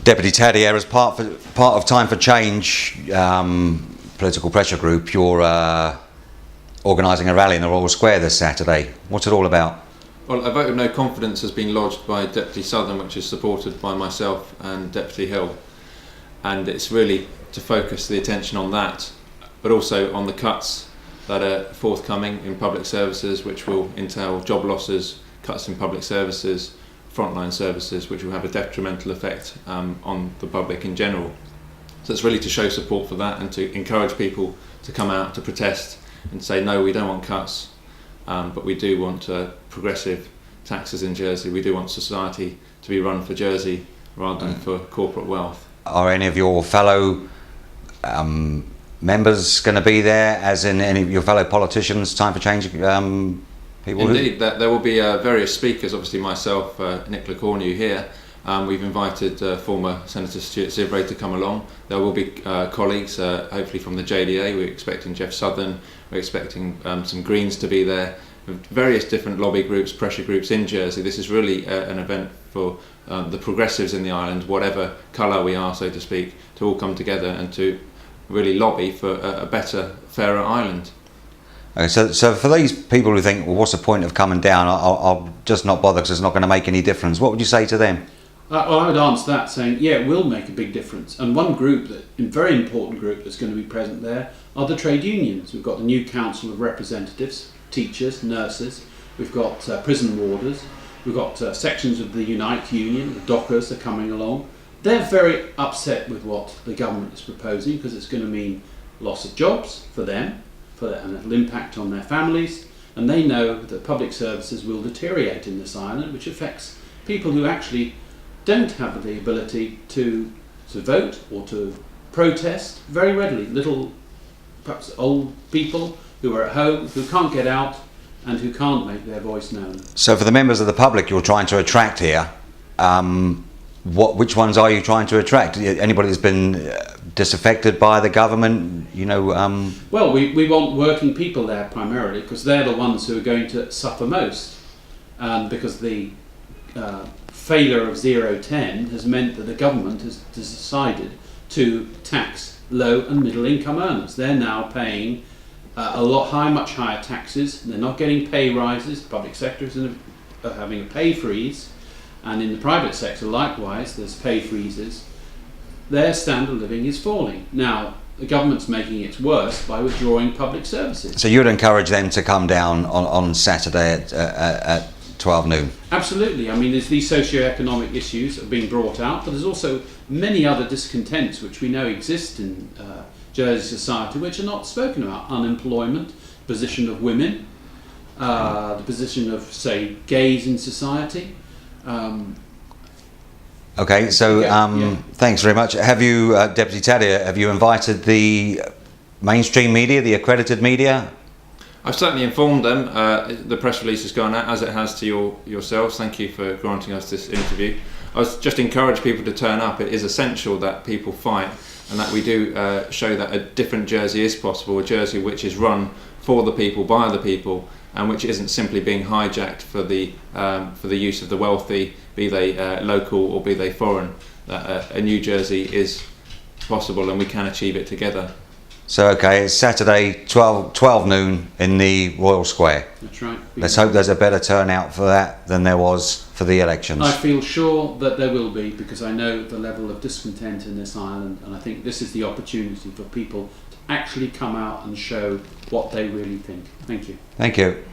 Deputy Taddy, as part of Time for Change political pressure group, you're organising a rally in the Royal Square this Saturday. What's it all about? Well, a vote of no confidence has been lodged by Deputy Southern, which is supported by myself and Deputy Hill, and it's really to focus the attention on that, but also on the cuts that are forthcoming in public services, which will entail job losses, cuts in public services, frontline services, which will have a detrimental effect on the public in general. So it's really to show support for that and to encourage people to come out to protest and say, no, we don't want cuts, but we do want progressive taxes in Jersey. We do want society to be run for Jersey rather than for corporate wealth. Are any of your fellow members going to be there, as in any of your fellow politicians, Time for Change people? Indeed, there will be various speakers, obviously myself, Nicola Cornew here. We've invited former Senator Stuart Zivray to come along. There will be colleagues, hopefully from the JDA. We're expecting Jeff Southern, we're expecting some Greens to be there, various different lobby groups, pressure groups in Jersey. This is really an event for the progressives in the island, whatever colour we are, so to speak, to all come together and to really lobby for a better, fairer island. Okay, so for these people who think, well, what's the point of coming down? I'll just not bother because it's not going to make any difference. What would you say to them? Well, I would answer that saying, yeah, it will make a big difference. And one group, a very important group that's going to be present there, are the trade unions. We've got the new Council of Representatives, teachers, nurses. We've got prison warders. We've got sections of the Unite Union, the dockers are coming along. They're very upset with what the government is proposing because it's going to mean loss of jobs for them, and it'll impact on their families. And they know that public services will deteriorate in this island, which affects people who actually don't have the ability to vote or to protest very readily. Little, perhaps old people who are at home, who can't get out and who can't make their voice known. So for the members of the public you're trying to attract here, which ones are you trying to attract? Anybody that's been disaffected by the government, Well, we want working people there primarily because they're the ones who are going to suffer most, because the failure of 0-10 has meant that the government has decided to tax low and middle income earners. They're now paying much higher taxes. They're not getting pay rises. The public sector is having a pay freeze, and in the private sector likewise there's pay freezes. Their standard of living is falling. Now the government's making it worse by withdrawing public services. So you'd encourage them to come down on Saturday at 12 noon? Absolutely. I mean, there's these socio-economic issues that are being brought out, but there's also many other discontents which we know exist in Jersey society which are not spoken about. Unemployment, position of women, the position of, say, gays in society. Okay, so thanks very much. Have you, Deputy Taddy, have you invited the mainstream media, the accredited media? I've certainly informed them. The press release has gone out, as it has to yourselves. Thank you for granting us this interview. I was just encourage people to turn up. It is essential that people fight and that we do show that a different Jersey is possible, a Jersey which is run for the people, by the people, and which isn't simply being hijacked for the use of the wealthy, be they local or be they foreign. That a new Jersey is possible and we can achieve it together. So okay, it's Saturday 12 noon in the Royal Square. That's right. Let's hope there's a better turnout for that than there was for the elections. I feel sure that there will be, because I know the level of discontent in this island, and I think this is the opportunity for people to actually come out and show what they really think. Thank you. Thank you.